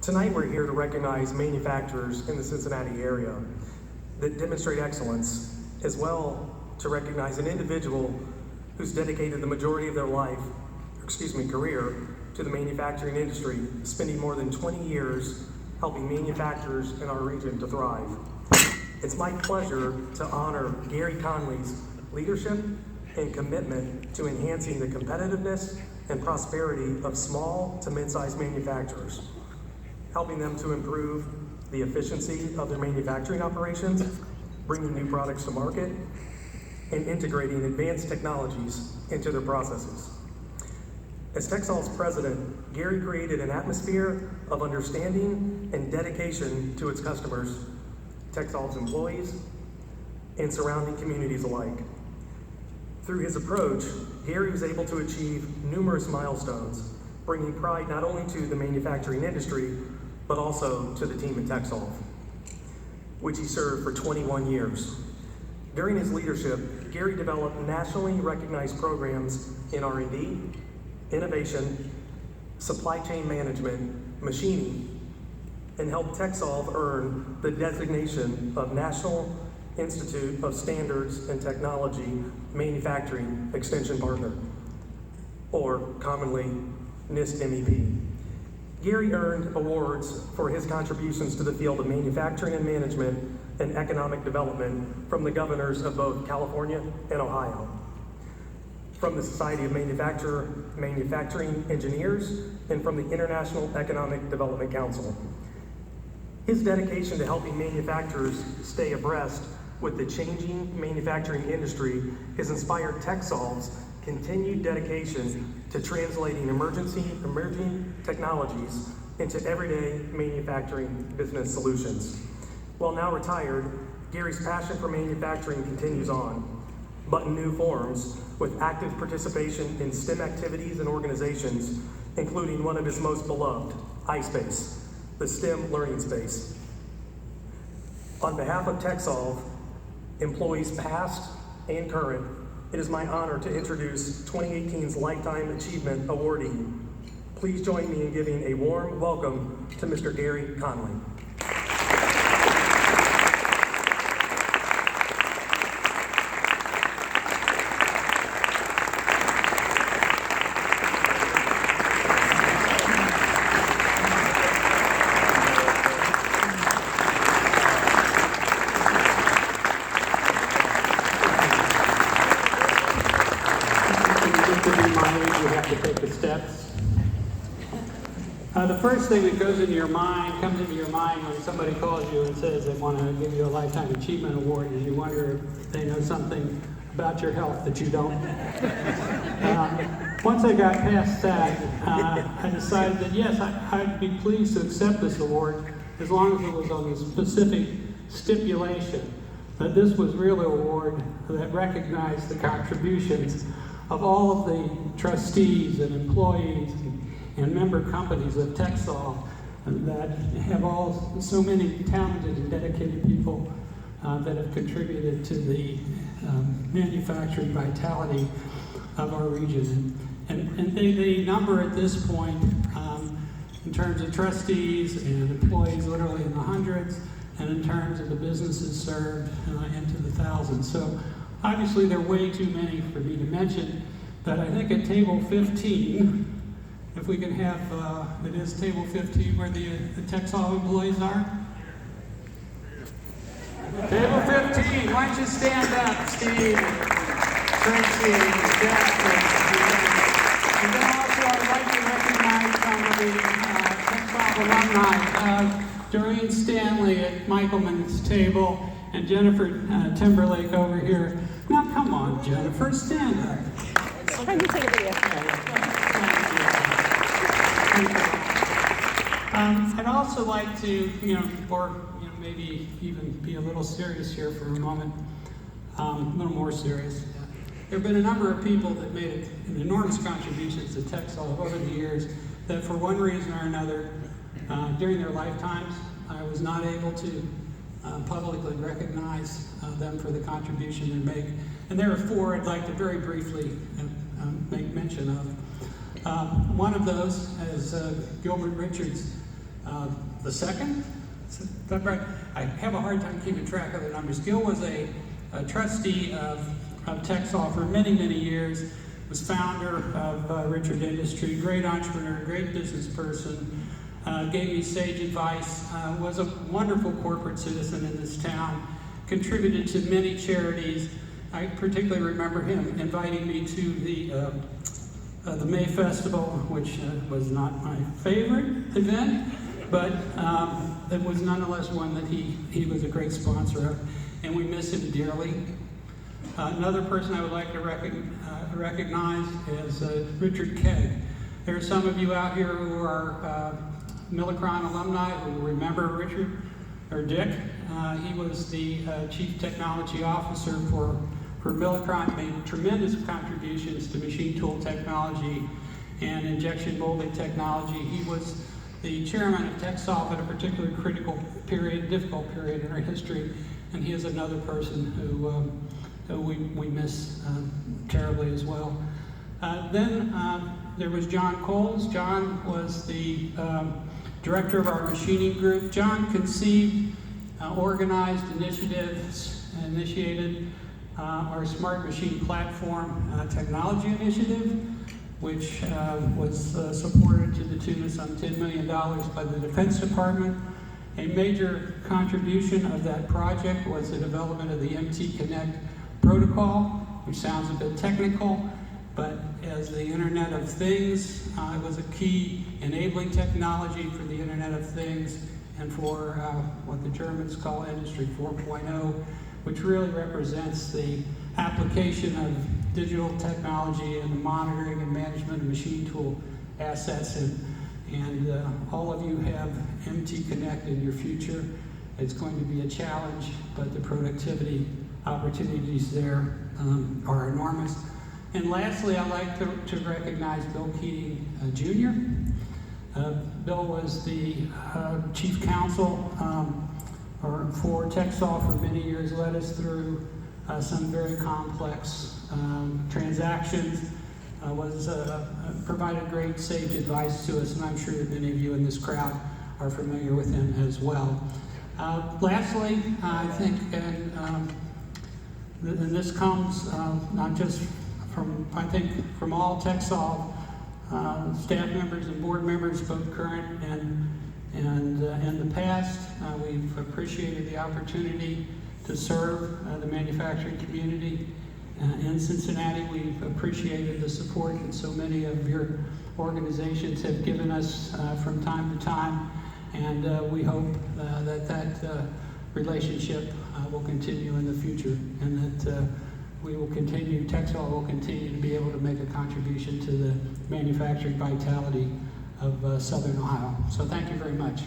Tonight we're here to recognize manufacturers in the Cincinnati area that demonstrate excellence, as well to recognize an individual who's dedicated the majority of their career to the manufacturing industry, spending more than 20 years helping manufacturers in our region to thrive. It's my pleasure to honor Gary Conley's leadership and commitment to enhancing the competitiveness and prosperity of small to mid-sized manufacturers, helping them to improve the efficiency of their manufacturing operations, bringing new products to market, and integrating advanced technologies into their processes. As Texsol's president, Gary created an atmosphere of understanding and dedication to its customers, Texsol's employees, and surrounding communities alike. Through his approach, Gary was able to achieve numerous milestones, bringing pride not only to the manufacturing industry, but also to the team at Texsol, which he served for 21 years. During his leadership, Gary developed nationally recognized programs in R&D, innovation, supply chain management, machining, and helped Texsol earn the designation of National Institute of Standards and Technology Manufacturing Extension Partner, or commonly NIST MEP. Gary earned awards for his contributions to the field of manufacturing and management and economic development from the governors of both California and Ohio, from the Society of Manufacturing Engineers, and from the International Economic Development Council. His dedication to helping manufacturers stay abreast with the changing manufacturing industry has inspired Texsol's continued dedication to translating emerging technologies into everyday manufacturing business solutions. While now retired, Gary's passion for manufacturing continues on, but in new forms, with active participation in STEM activities and organizations, including one of his most beloved, iSpace, the STEM learning space. On behalf of Texsol, employees past and current, it is my honor to introduce 2018's Lifetime Achievement Awardee. Please join me in giving a warm welcome to Mr. Gary Conley. The first thing that comes into your mind when somebody calls you and says they want to give you a Lifetime Achievement Award, is you wonder if they know something about your health that you don't. Once I got past that, I decided that yes, I'd be pleased to accept this award as long as it was on the specific stipulation that this was really an award that recognized the contributions of all of the trustees and employees and member companies of Texsol that have so many talented and dedicated people that have contributed to the manufacturing vitality of our region. And they number at this point, in terms of trustees and employees, literally in the hundreds, and in terms of the businesses served, into the thousands. So obviously there are way too many for me to mention, but I think at table 15, if we can have, it is table 15 where the Texsol employees are. Table 15, why don't you stand up, Steve, Tracy, Jack, and then also I'd like to recognize some of the Texsol alumni, Doreen Stanley at Michaelman's table, and Jennifer Timberlake over here. Now come on, Jennifer, stand up. Can you take a video? I'd also like to, maybe even be a little serious here for a moment, a little more serious. There have been a number of people that made enormous contributions to Texsol over the years that for one reason or another, during their lifetimes, I was not able to publicly recognize them for the contribution they make. And there are four I'd like to very briefly make mention of. One of those, as Gilbert Richards the second. I have a hard time keeping track of the numbers. Gil was a trustee of Texol for many, many years. Was founder of Richard Industry, great entrepreneur, great business person. Gave me sage advice. Was a wonderful corporate citizen in this town. Contributed to many charities. I particularly remember him inviting me to the May Festival, which was not my favorite event, but it was nonetheless one that he was a great sponsor of, and we miss him dearly. Another person I would like to recognize is Richard Kegg. There are some of you out here who are Millicron alumni who remember Richard, or Dick. He was the Chief Technology Officer for Millicron, made tremendous contributions to machine tool technology and injection molding technology. He was the chairman of TechSolve at a particularly critical period, difficult period in our history, and he is another person who we miss terribly as well. Then there was John Coles. John was the director of our machining group. John conceived, organized initiated our Smart Machine Platform Technology Initiative, which was supported to the tune of some $10 million by the Defense Department. A major contribution of that project was the development of the MT Connect protocol, which sounds a bit technical, but as the Internet of Things, it was a key enabling technology for the Internet of Things and for what the Germans call Industry 4.0, which really represents the application of digital technology and the monitoring and management of machine tool assets. And all of you have MT Connect in your future. It's going to be a challenge, but the productivity opportunities there are enormous. And lastly, I'd like to recognize Bill Keating Jr. Bill was the chief counsel for TechSolve for many years, led us through some very complex transactions, provided great sage advice to us, and I'm sure that many of you in this crowd are familiar with him as well. Lastly, I think, and this comes not just from all TechSolve staff members and board members, both current and in the past. We've appreciated the opportunity to serve the manufacturing community in Cincinnati. We've appreciated the support that so many of your organizations have given us from time to time, and we hope that relationship will continue in the future, and that we will continue, TechSolve will continue to be able to make a contribution to the manufacturing vitality of Southern Ohio. So thank you very much.